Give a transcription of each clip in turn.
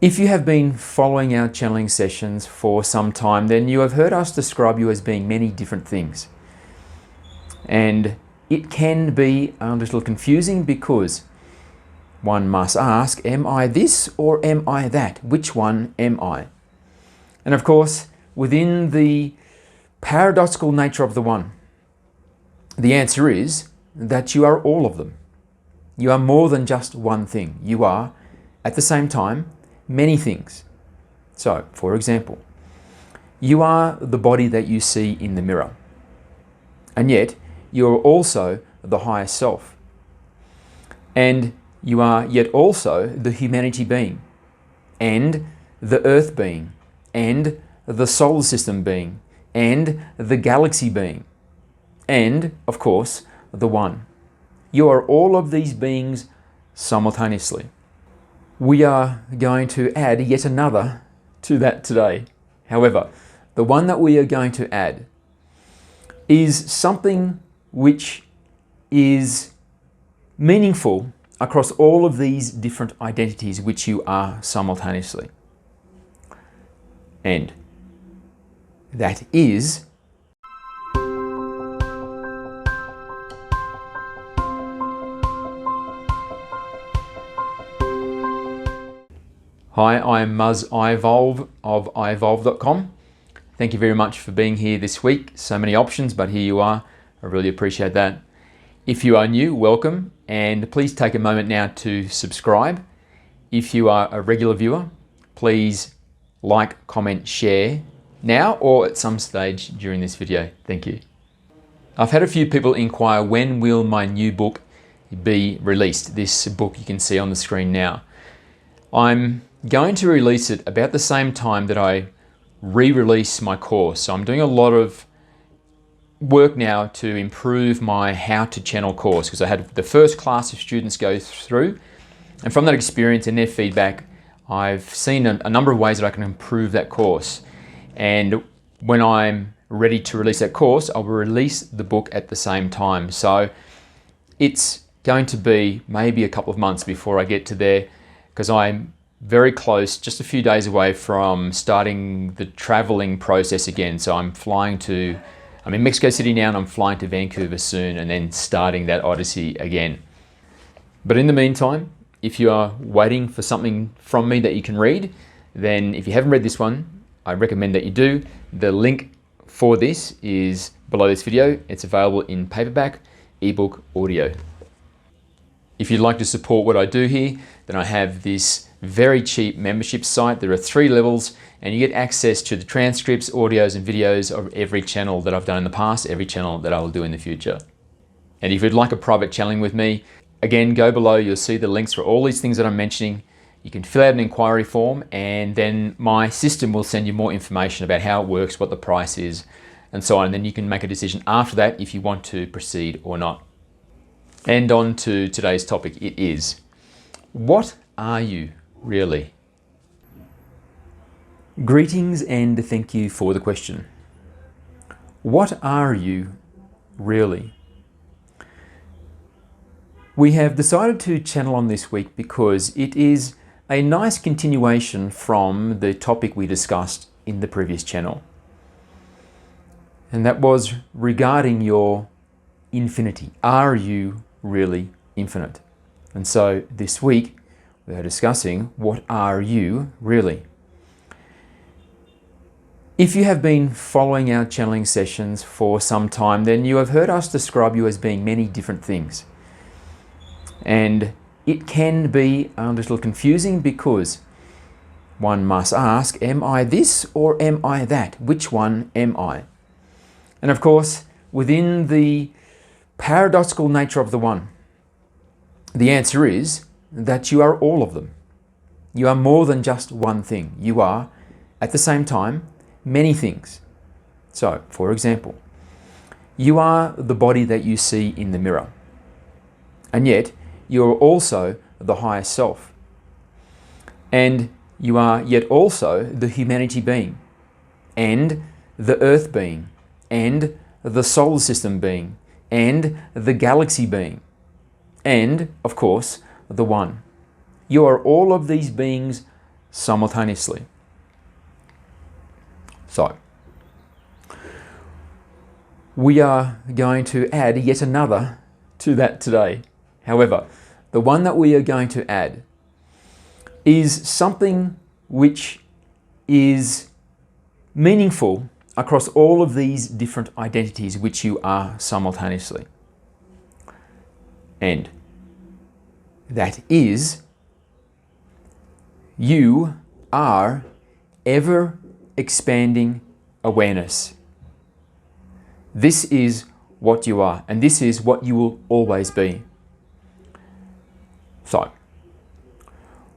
If you have been following our channeling sessions for some time, then you have heard us describe you as being many different things. And it can be a little confusing because one must ask, am I this or am I that? Which one am I? And of course, within the paradoxical nature of the one, the answer is that you are all of them. You are more than just one thing. You are, at the same time, many things. So, for example, you are the body that you see in the mirror, and yet you are also the higher self. And you are yet also the humanity being, and the earth being, and the solar system being, and the galaxy being, and, of course, the one. You are all of these beings simultaneously. We are going to add yet another to that today. However, the one that we are going to add is something which is meaningful across all of these different identities which you are simultaneously. And that is Hi, I'm Muzz iEvolv of iEvolv.com. Thank you very much for being here this week. So many options, but here you are. I really appreciate that. If you are new, welcome, and please take a moment now to subscribe. If you are a regular viewer, please like, comment, share now or at some stage during this video. Thank you. I've had a few people inquire, when will my new book be released? This book you can see on the screen now. I'm going to release it about the same time that I re-release my course. So I'm doing a lot of work now to improve my how to channel course, because I had the first class of students go through, and from that experience and their feedback, I've seen a number of ways that I can improve that course. And when I'm ready to release that course, I will release the book at the same time. So it's going to be maybe a couple of months before I get to there, because I'm very close, just a few days away from starting the traveling process again. So I'm in Mexico City now, and I'm flying to Vancouver soon, and then starting that odyssey again. But in the meantime, if you are waiting for something from me that you can read, then if you haven't read this one, I recommend that you do. The link for this is below this video. It's available in paperback, ebook, audio. If you'd like to support what I do here, then I have this very cheap membership site. There are 3 levels, and you get access to the transcripts, audios, and videos of every channel that I've done in the past, every channel that I will do in the future. And if you'd like a private channeling with me, again, go below, you'll see the links for all these things that I'm mentioning. You can fill out an inquiry form, and then my system will send you more information about how it works, what the price is, and so on. And then you can make a decision after that if you want to proceed or not. And on to today's topic. It is, what are you really? Greetings and thank you for the question. What are you really? We have decided to channel on this week because it is a nice continuation from the topic we discussed in the previous channel. And that was regarding your infinity. Are you really infinite? And so this week we are discussing, what are you really? If you have been following our channeling sessions for some time, then you have heard us describe you as being many different things. And it can be a little confusing because one must ask, am I this or am I that? Which one am I? And of course, within the paradoxical nature of the one, the answer is that you are all of them. You are more than just one thing. You are, at the same time, many things. So, for example, you are the body that you see in the mirror, and yet you are also the higher self. And you are yet also the humanity being, and the earth being, and the solar system being, and the galaxy being, and, of course, the one. You are all of these beings simultaneously. So, we are going to add yet another to that today. However, the one that we are going to add is something which is meaningful across all of these different identities which you are simultaneously. And that is, you are ever expanding awareness. This is what you are, and this is what you will always be. So,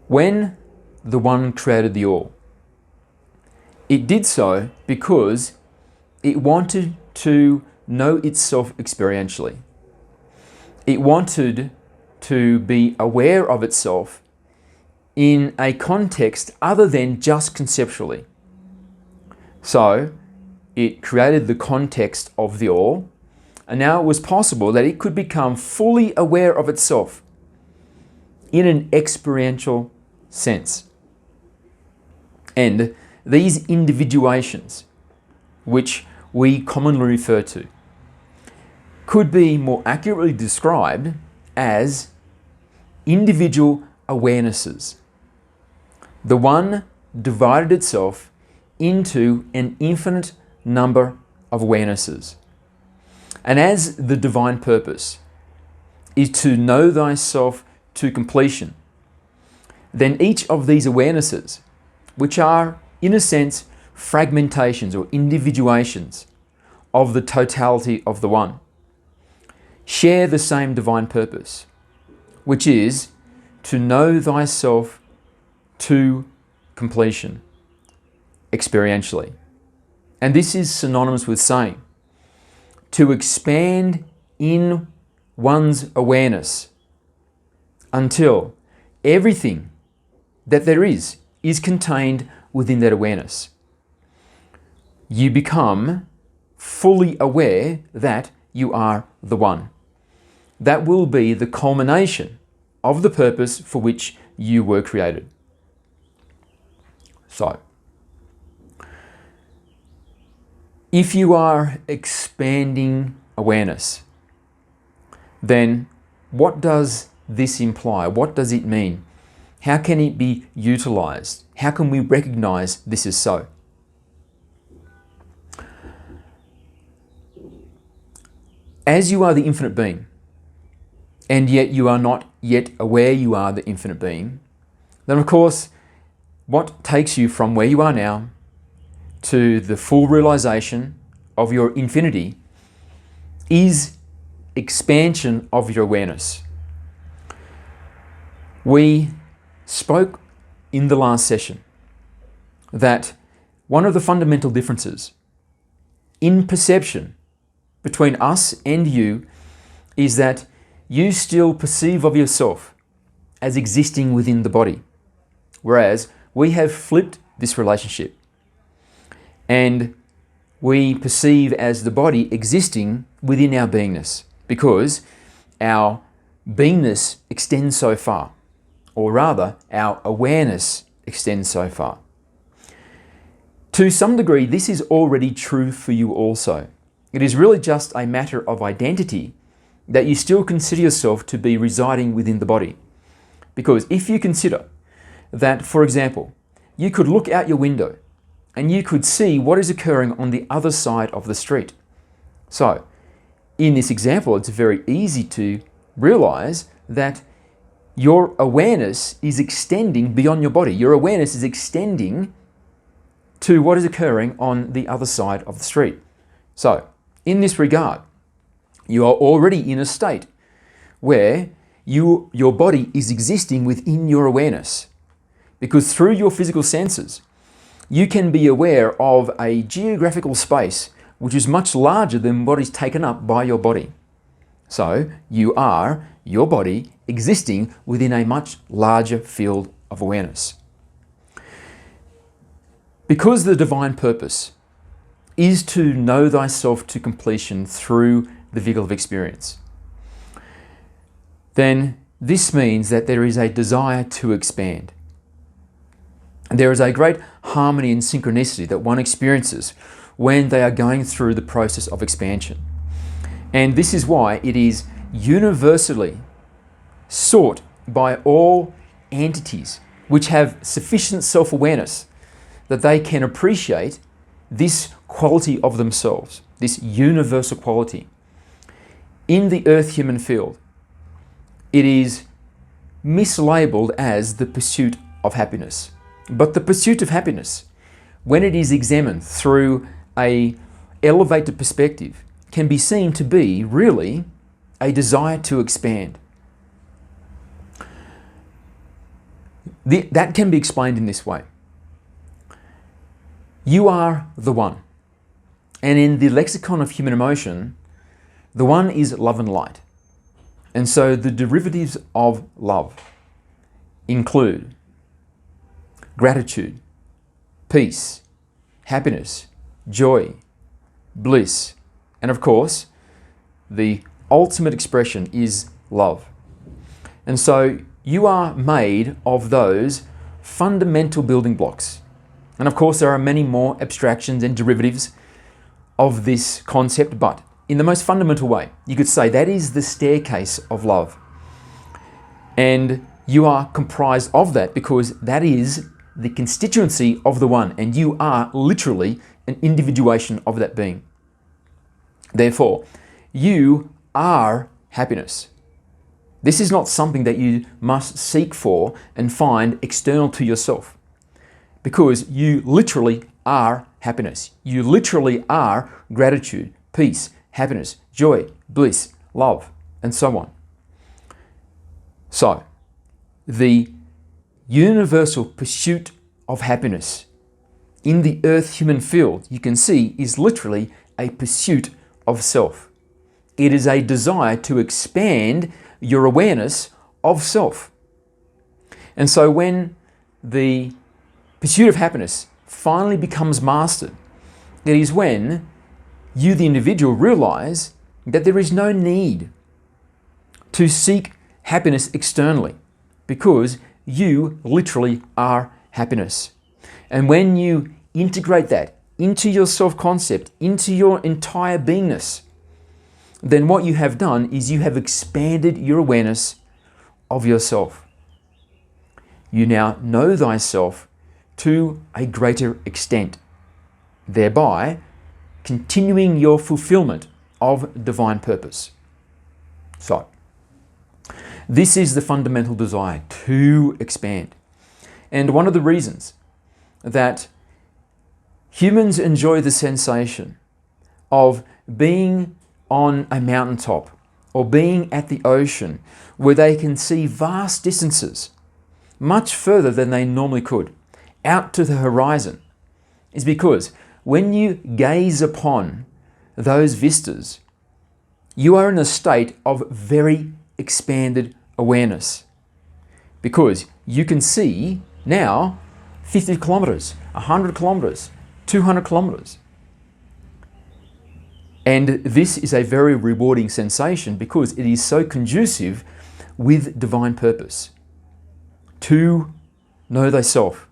when the One created the All, it did so because it wanted to know itself experientially. It wanted to be aware of itself in a context other than just conceptually. So, it created the context of the All, and now it was possible that it could become fully aware of itself in an experiential sense. And these individuations, which we commonly refer to, could be more accurately described as individual awarenesses. The One divided itself into an infinite number of awarenesses. And as the divine purpose is to know thyself to completion, then each of these awarenesses, which are in a sense fragmentations or individuations of the totality of the One, share the same divine purpose, which is to know thyself to completion experientially. And this is synonymous with saying to expand in one's awareness until everything that there is contained within that awareness. You become fully aware that you are the One. That will be the culmination of the purpose for which you were created. So, if you are expanding awareness, then what does this imply? What does it mean? How can it be utilized? How can we recognize this is so? As you are the infinite being, and yet you are not yet aware you are the infinite being, then of course, what takes you from where you are now to the full realization of your infinity is expansion of your awareness. We spoke in the last session that one of the fundamental differences in perception between us and you is that you still perceive of yourself as existing within the body, whereas we have flipped this relationship and we perceive as the body existing within our beingness because our beingness extends so far, or rather our awareness extends so far. To some degree, this is already true for you also. It is really just a matter of identity that you still consider yourself to be residing within the body. Because if you consider that, for example, you could look out your window and you could see what is occurring on the other side of the street. So, in this example, it's very easy to realize that your awareness is extending beyond your body. Your awareness is extending to what is occurring on the other side of the street. So, in this regard, you are already in a state where your body is existing within your awareness. Because through your physical senses, you can be aware of a geographical space which is much larger than what is taken up by your body. So, you are, your body, existing within a much larger field of awareness. Because the divine purpose is to know thyself to completion through the vehicle of experience, then this means that there is a desire to expand. There is a great harmony and synchronicity that one experiences when they are going through the process of expansion. And this is why it is universally sought by all entities which have sufficient self-awareness that they can appreciate this quality of themselves, this universal quality. In the earth human field, it is mislabeled as the pursuit of happiness. But the pursuit of happiness, when it is examined through an elevated perspective, can be seen to be really a desire to expand. That can be explained in this way. You are the one. And in the lexicon of human emotion, the one is love and light. And so the derivatives of love include gratitude, peace, happiness, joy, bliss, and of course, the ultimate expression is love. And so you are made of those fundamental building blocks. And of course, there are many more abstractions and derivatives of this concept, but in the most fundamental way, you could say that is the staircase of love. And you are comprised of that because that is the constituency of the one, and you are literally an individuation of that being. Therefore, you are happiness. This is not something that you must seek for and find external to yourself, because you literally are happiness. You literally are gratitude, peace, happiness, joy, bliss, love, and so on. So, the universal pursuit of happiness in the earth human field, you can see, is literally a pursuit of self. It is a desire to expand your awareness of self. And so when the pursuit of happiness finally becomes mastered, it is when you, the individual, realize that there is no need to seek happiness externally, because you literally are happiness. And when you integrate that into your self-concept, into your entire beingness, then what you have done is you have expanded your awareness of yourself. You now know thyself to a greater extent, thereby continuing your fulfillment of divine purpose. So, this is the fundamental desire to expand. And one of the reasons that humans enjoy the sensation of being on a mountaintop or being at the ocean, where they can see vast distances, much further than they normally could, out to the horizon, is because when you gaze upon those vistas, you are in a state of very expanded awareness, because you can see now 50 kilometers, 100 kilometers, 200 kilometers. And this is a very rewarding sensation because it is so conducive with divine purpose. To know thyself,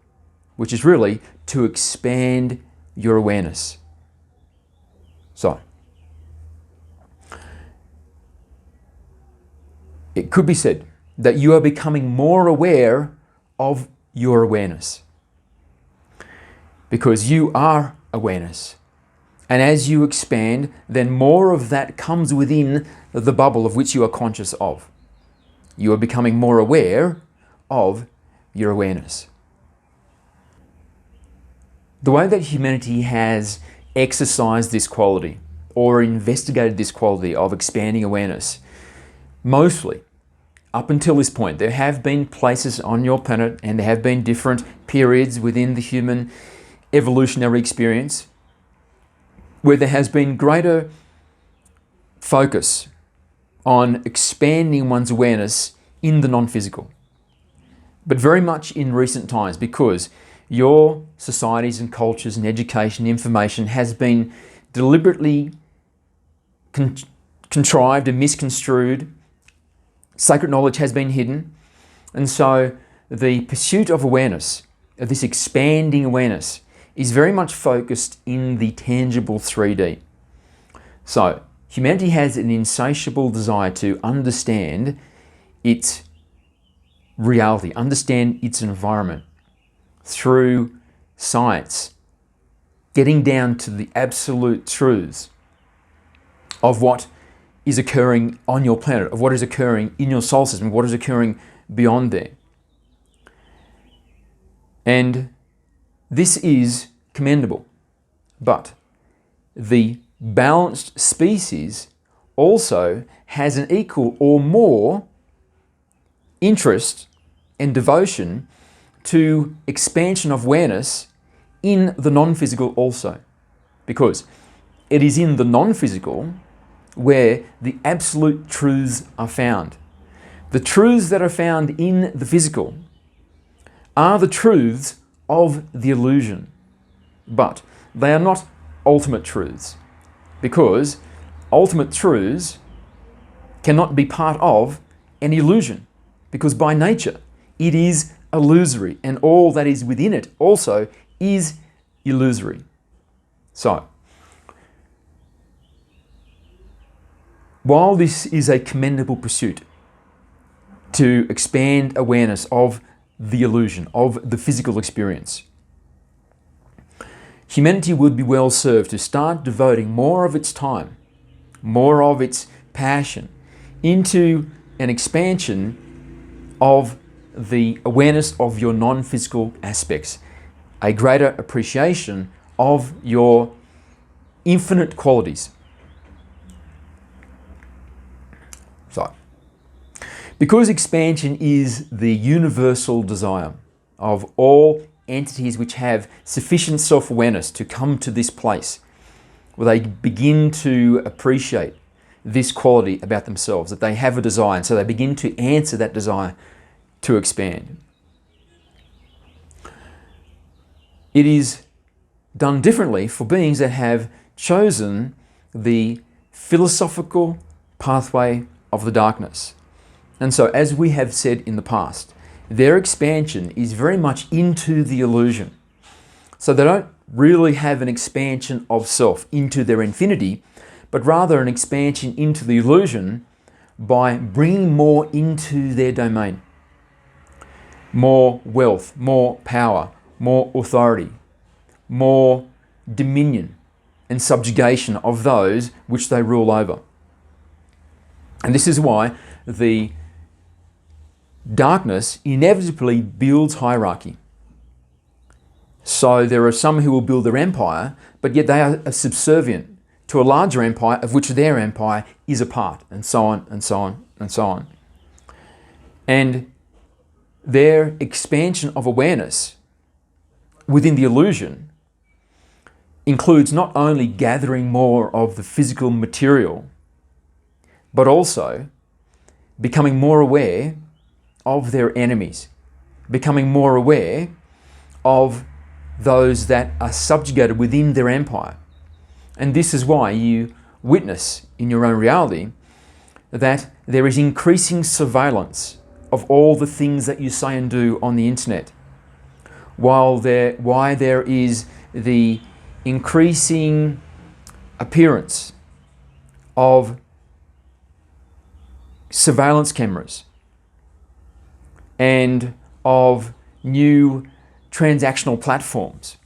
which is really to expand your awareness. So, it could be said that you are becoming more aware of your awareness, because you are awareness. And as you expand, then more of that comes within the bubble of which you are conscious of. You are becoming more aware of your awareness. The way that humanity has exercised this quality or investigated this quality of expanding awareness, mostly up until this point, there have been places on your planet and there have been different periods within the human evolutionary experience where there has been greater focus on expanding one's awareness in the non-physical. But very much in recent times, because your societies and cultures and education, information has been deliberately contrived and misconstrued. Sacred knowledge has been hidden. And so the pursuit of awareness this expanding awareness is very much focused in the tangible 3D. So, humanity has an insatiable desire to understand its reality, understand its environment through science, getting down to the absolute truths of what is occurring on your planet, of what is occurring in your solar system, what is occurring beyond there. And this is commendable. But the balanced species also has an equal or more interest and devotion to expansion of awareness in the non-physical also. Because it is in the non-physical where the absolute truths are found. The truths that are found in the physical are the truths of the illusion, but they are not ultimate truths, because ultimate truths cannot be part of an illusion, because by nature it is illusory, and all that is within it also is illusory. So, while this is a commendable pursuit to expand awareness of the illusion, of the physical experience, humanity would be well served to start devoting more of its time, more of its passion into an expansion of the awareness of your non-physical aspects, a greater appreciation of your infinite qualities. So, because expansion is the universal desire of all entities which have sufficient self-awareness to come to this place where they begin to appreciate this quality about themselves, that they have a desire, and so they begin to answer that desire to expand. It is done differently for beings that have chosen the philosophical pathway of the darkness. And so, as we have said in the past, their expansion is very much into the illusion. So they don't really have an expansion of self into their infinity, but rather an expansion into the illusion by bringing more into their domain. More wealth, more power, more authority, more dominion and subjugation of those which they rule over. And this is why the darkness inevitably builds hierarchy. So there are some who will build their empire, but yet they are subservient to a larger empire of which their empire is a part, and so on, and so on, and so on. And their expansion of awareness within the illusion includes not only gathering more of the physical material, but also becoming more aware of their enemies, becoming more aware of those that are subjugated within their empire. And this is why you witness in your own reality that there is increasing surveillance of all the things that you say and do on the internet. Why there is the increasing appearance of surveillance cameras and of new transactional platforms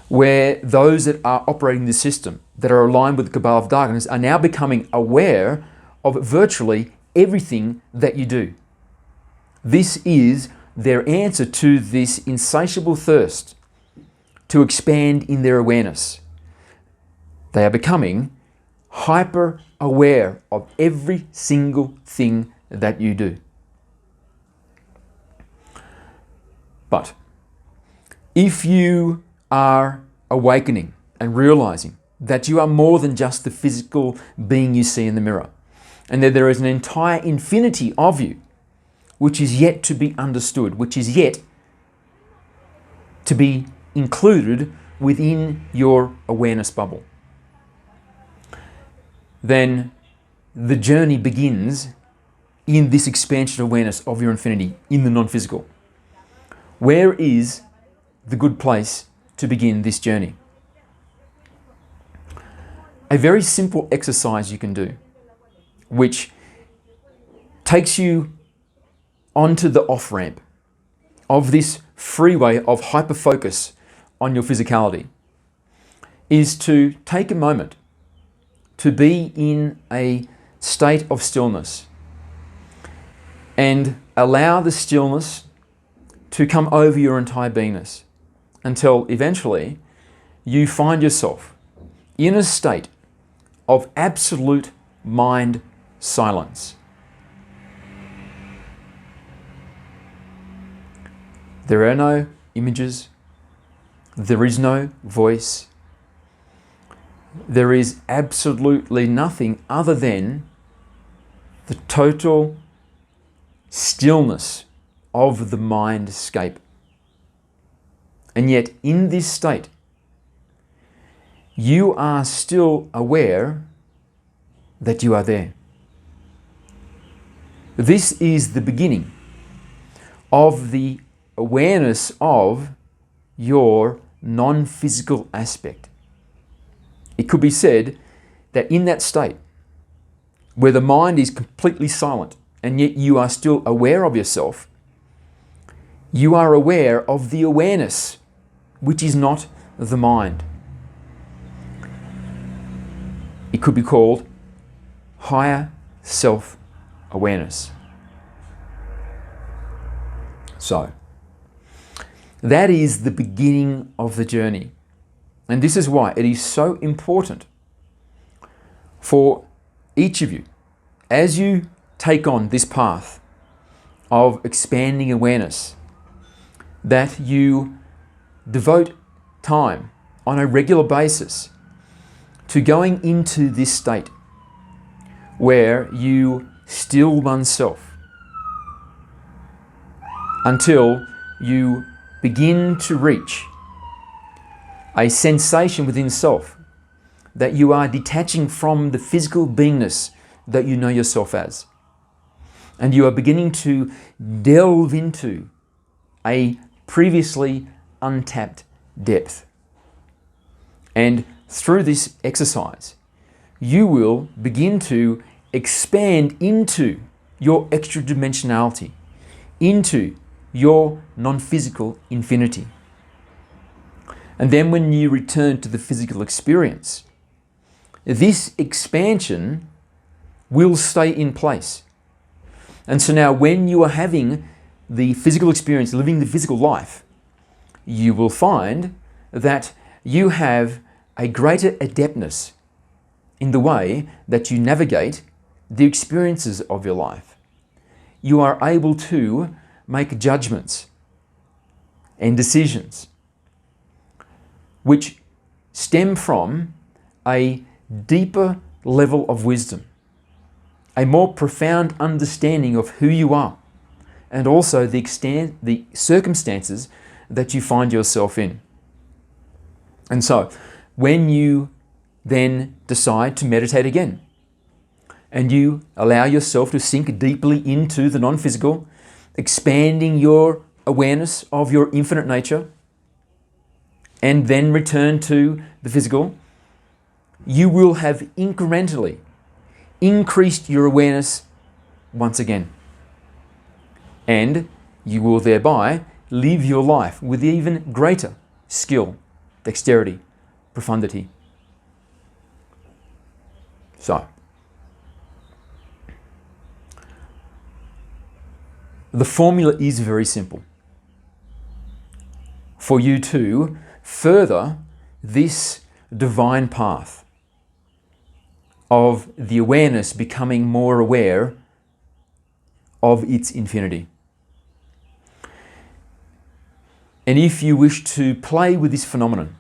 where those that are operating the system, that are aligned with the cabal of darkness, are now becoming aware of virtually everything that you do. This is their answer to this insatiable thirst to expand in their awareness. They are becoming hyper aware of every single thing that you do. But if you are awakening and realizing that you are more than just the physical being you see in the mirror, and that there is an entire infinity of you which is yet to be understood, which is yet to be included within your awareness bubble, then the journey begins in this expansion of awareness of your infinity in the non-physical. where is the good place to begin this journey? A very simple exercise you can do, which takes you onto the off-ramp of this freeway of hyper-focus on your physicality, is to take a moment to be in a state of stillness and allow the stillness to come over your entire beingness until eventually you find yourself in a state of absolute mind silence. There are no images, there is no voice, there is absolutely nothing other than the total stillness of the mindscape. And yet in this state, you are still aware that you are there. This is the beginning of the awareness of your non-physical aspect. It could be said that in that state, where the mind is completely silent and yet you are still aware of yourself, you are aware of the awareness, which is not the mind. It could be called higher self-awareness. So, that is the beginning of the journey. And this is why it is so important for each of you, as you take on this path of expanding awareness, that you devote time on a regular basis to going into this state where you still oneself until you begin to reach a sensation within self that you are detaching from the physical beingness that you know yourself as. And you are beginning to delve into a previously untapped depth. And through this exercise, you will begin to expand into your extra dimensionality, into your non-physical infinity. And then when you return to the physical experience, this expansion will stay in place. And so now when you are having the physical experience, living the physical life, you will find that you have a greater adeptness in the way that you navigate the experiences of your life. You are able to make judgments and decisions which stem from a deeper level of wisdom, a more profound understanding of who you are, and also the circumstances that you find yourself in. And so, when you then decide to meditate again, and you allow yourself to sink deeply into the non-physical, expanding your awareness of your infinite nature, and then return to the physical, you will have incrementally increased your awareness once again. And you will thereby live your life with even greater skill, dexterity, profundity. So, the formula is very simple. For you to further this divine path of the awareness becoming more aware of its infinity. And if you wish to play with this phenomenon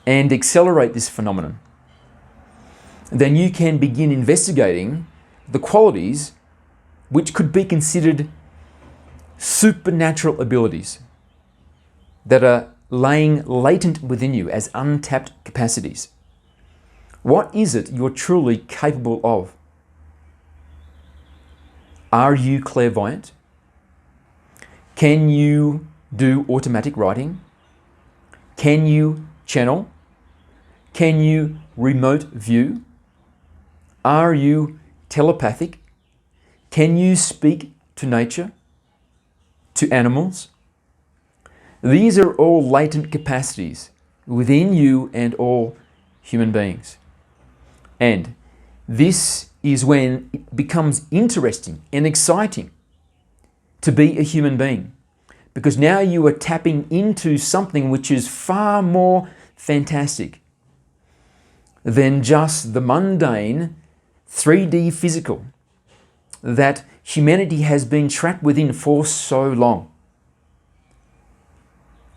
and accelerate this phenomenon, then you can begin investigating the qualities which could be considered supernatural abilities that are laying latent within you as untapped capacities. What is it you're truly capable of? Are you clairvoyant? Can you do automatic writing? Can you channel? Can you remote view? Are you telepathic? Can you speak to nature? To animals? These are all latent capacities within you and all human beings. And this is when it becomes interesting and exciting to be a human being, because now you are tapping into something which is far more fantastic than just the mundane 3D physical that humanity has been trapped within for so long,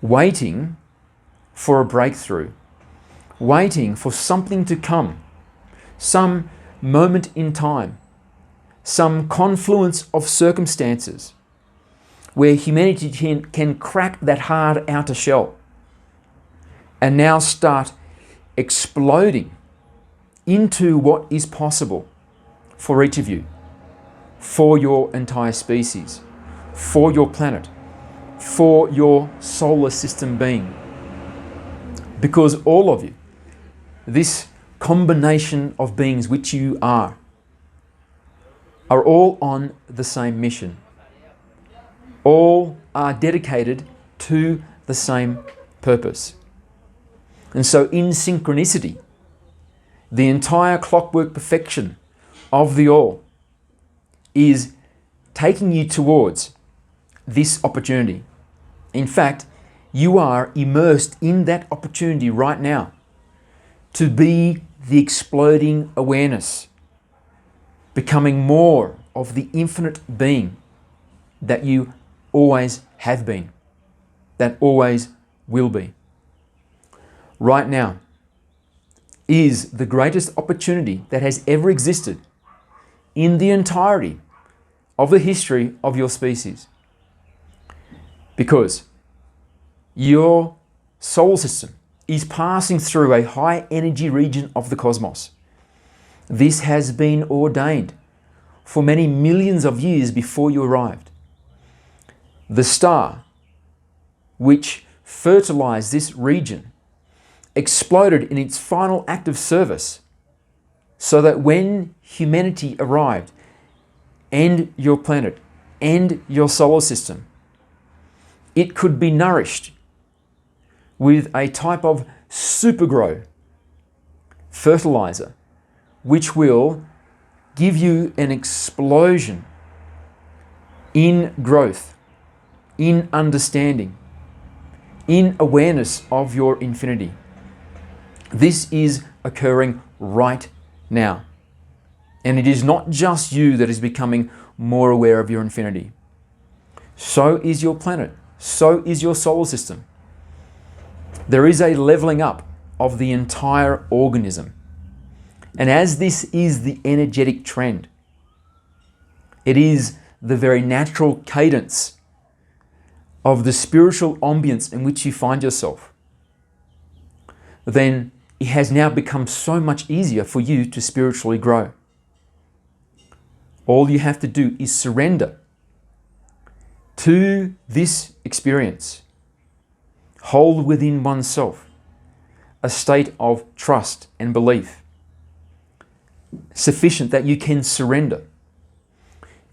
waiting for a breakthrough, waiting for something to come, some moment in time, some confluence of circumstances where humanity can crack that hard outer shell and now start exploding into what is possible for each of you, for your entire species, for your planet, for your solar system being. Because all of you, this combination of beings which you are all on the same mission. All are dedicated to the same purpose. And so in synchronicity, the entire clockwork perfection of the all is taking you towards this opportunity. In fact, you are immersed in that opportunity right now to be the exploding awareness, becoming more of the infinite being that you always have been, that always will be. Right now is the greatest opportunity that has ever existed in the entirety of the history of your species. Because your solar system is passing through a high energy region of the cosmos. This has been ordained for many millions of years before you arrived. The star which fertilized this region exploded in its final act of service, so that when humanity arrived, and your planet, and your solar system, it could be nourished with a type of supergrow fertilizer, which will give you an explosion in growth, in understanding, in awareness of your infinity. This is occurring right now. And it is not just you that is becoming more aware of your infinity. So is your planet. So is your solar system. There is a leveling up of the entire organism. And as this is the energetic trend, it is the very natural cadence of the spiritual ambience in which you find yourself, then it has now become so much easier for you to spiritually grow. All you have to do is surrender to this experience. Hold within oneself a state of trust and belief, sufficient that you can surrender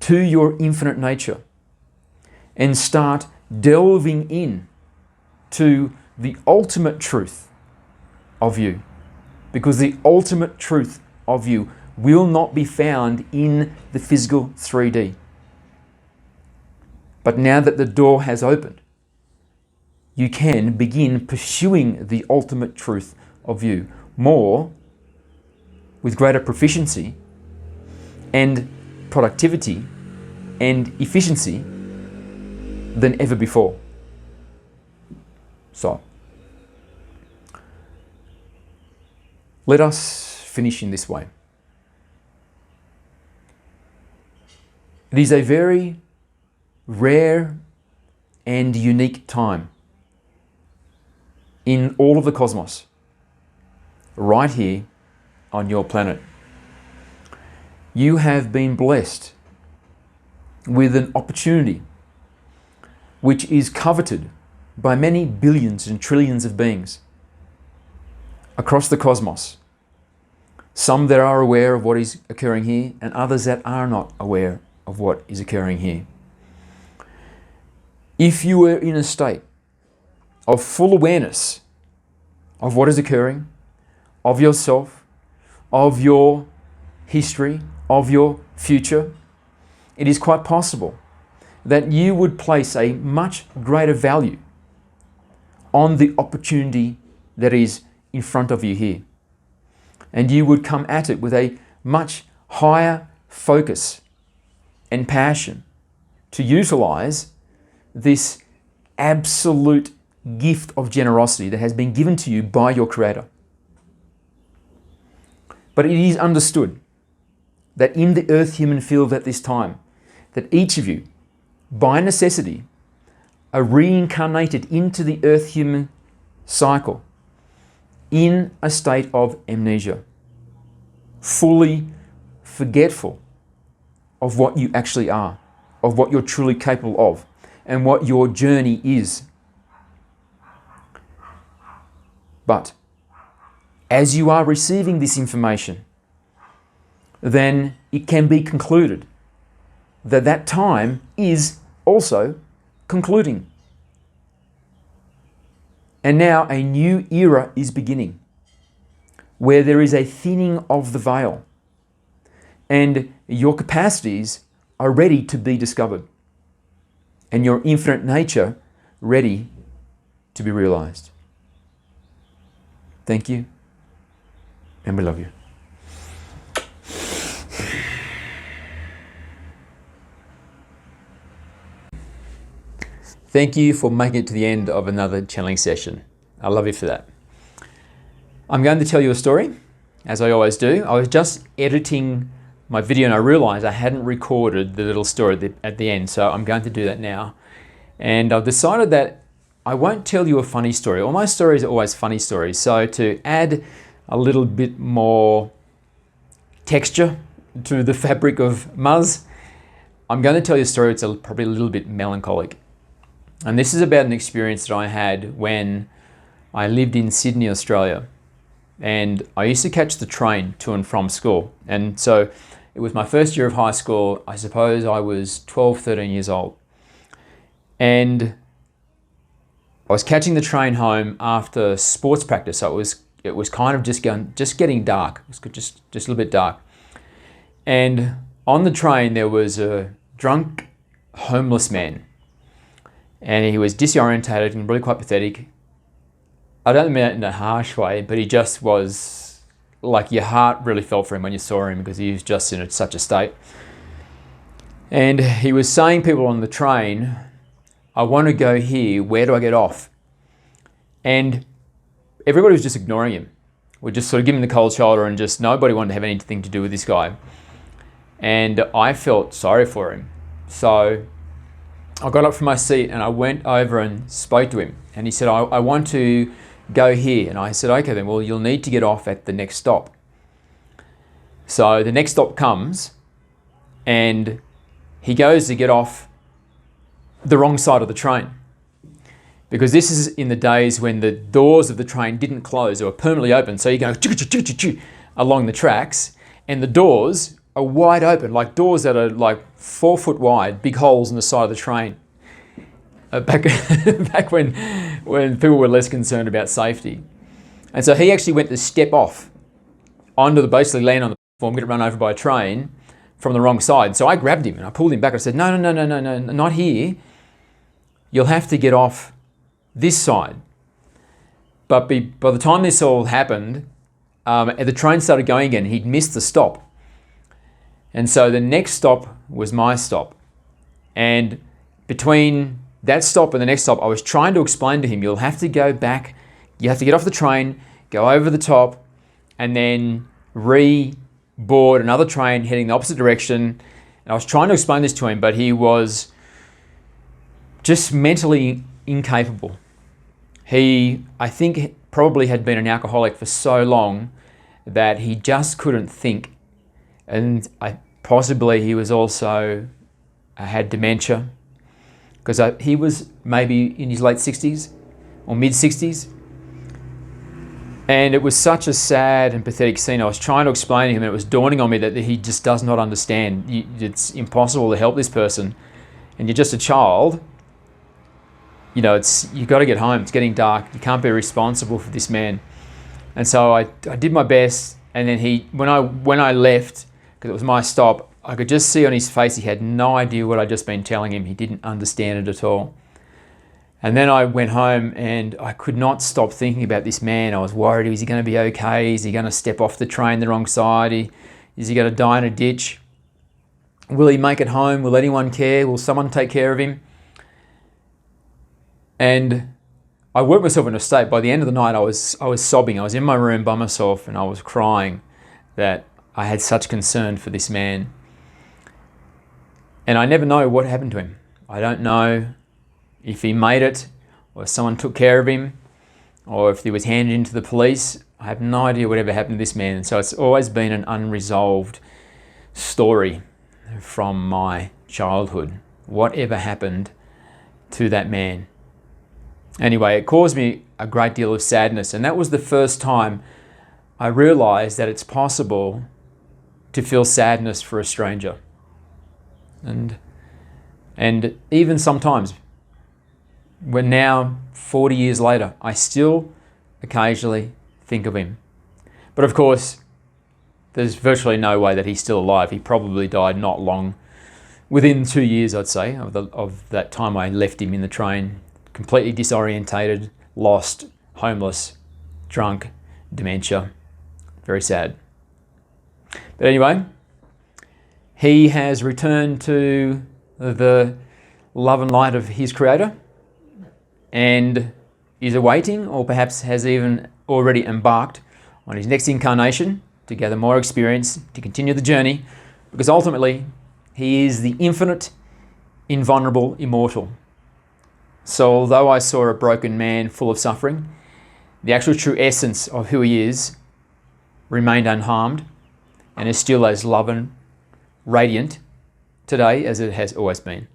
to your infinite nature and start delving in to the ultimate truth of you. Because the ultimate truth of you will not be found in the physical 3D. But now that the door has opened, you can begin pursuing the ultimate truth of you more with greater proficiency and productivity and efficiency than ever before. So, let us finish in this way. It is a very rare and unique time in all of the cosmos, right here on your planet. You have been blessed with an opportunity which is coveted by many billions and trillions of beings across the cosmos. Some that are aware of what is occurring here, and others that are not aware of what is occurring here. If you were in a state of full awareness of what is occurring, of yourself, of your history, of your future, it is quite possible that you would place a much greater value on the opportunity that is in front of you here. And you would come at it with a much higher focus and passion to utilize this absolute gift of generosity that has been given to you by your Creator. But it is understood that in the earth human field at this time, that each of you, by necessity, are reincarnated into the earth human cycle in a state of amnesia, fully forgetful of what you actually are, of what you're truly capable of, and what your journey is. But as you are receiving this information, then it can be concluded that that time is also concluding. And now a new era is beginning, where there is a thinning of the veil, and your capacities are ready to be discovered, and your infinite nature ready to be realized. Thank you, and we love you. Thank you for making it to the end of another channeling session. I love you for that. I'm going to tell you a story, as I always do. I was just editing my video and I realized I hadn't recorded the little story at the end, so I'm going to do that now. And I've decided that I won't tell you a funny story. All my stories are always funny stories, so to add a little bit more texture to the fabric of Muzz, I'm going to tell you a story that's probably a little bit melancholic. And this is about an experience that I had when I lived in Sydney, Australia. And I used to catch the train to and from school. And so it was my first year of high school. I suppose I was 12, 13 years old. And I was catching the train home after sports practice. So it was kind of just getting dark. It was just a little bit dark. And on the train there was a drunk, homeless man. And he was disorientated and really quite pathetic. I don't mean that in a harsh way, but he just was like, your heart really fell for him when you saw him, because he was just in such a state. And he was saying, people on the train, I want to go here, where do I get off? And everybody was just ignoring him. We're just sort of giving him the cold shoulder, and just nobody wanted to have anything to do with this guy. And I felt sorry for him. So I got up from my seat and I went over and spoke to him. And he said, I want to go here. And I said, okay then, well, you'll need to get off at the next stop. So the next stop comes and he goes to get off the wrong side of the train. Because this is in the days when the doors of the train didn't close, they were permanently open. So you go along the tracks and the doors are wide open, like doors that are like 4 foot wide, big holes in the side of the train. Back when people were less concerned about safety. And so he actually went to step off onto basically land on the platform, get run over by a train from the wrong side. So I grabbed him and I pulled him back. I said, no, not here. You'll have to get off this side. But by the time this all happened, the train started going again. He'd missed the stop. And so the next stop was my stop. And between that stop and the next stop, I was trying to explain to him, you'll have to go back, you have to get off the train, go over the top, and then re-board another train heading the opposite direction. And I was trying to explain this to him, but he was just mentally incapable. He, I think, probably had been an alcoholic for so long that he just couldn't think. And possibly he was also had dementia, because he was maybe in his late 60s or mid 60s. And it was such a sad and pathetic scene. I was trying to explain to him, and it was dawning on me that he just does not understand. It's impossible to help this person, and you're just a child. You know, you've got to get home. It's getting dark. You can't be responsible for this man. And so I did my best. And then when I left, because it was my stop, I could just see on his face he had no idea what I'd just been telling him. He didn't understand it at all. And then I went home and I could not stop thinking about this man. I was worried, is he going to be okay? Is he going to step off the train the wrong side? Is he going to die in a ditch? Will he make it home? Will anyone care? Will someone take care of him? And I worked myself into a state. By the end of the night, I was sobbing. I was in my room by myself and I was crying that I had such concern for this man. And I never know what happened to him. I don't know if he made it, or if someone took care of him, or if he was handed into the police. I have no idea whatever happened to this man. So it's always been an unresolved story from my childhood. Whatever happened to that man? Anyway, it caused me a great deal of sadness, and that was the first time I realized that it's possible to feel sadness for a stranger. And even sometimes, we're now 40 years later, I still occasionally think of him. But of course, there's virtually no way that he's still alive. He probably died not long, within 2 years, I'd say, of that time I left him in the train, completely disorientated, lost, homeless, drunk, dementia. Very sad. But anyway, he has returned to the love and light of his Creator, and is awaiting, or perhaps has even already embarked on his next incarnation to gather more experience, to continue the journey, because ultimately he is the infinite, invulnerable, immortal. So although I saw a broken man full of suffering, the actual true essence of who he is remained unharmed and is still as loving, radiant today as it has always been.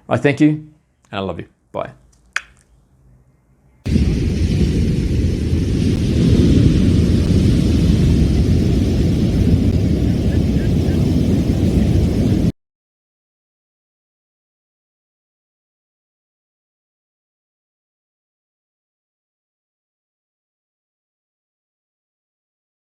I thank you, and I love you. Bye.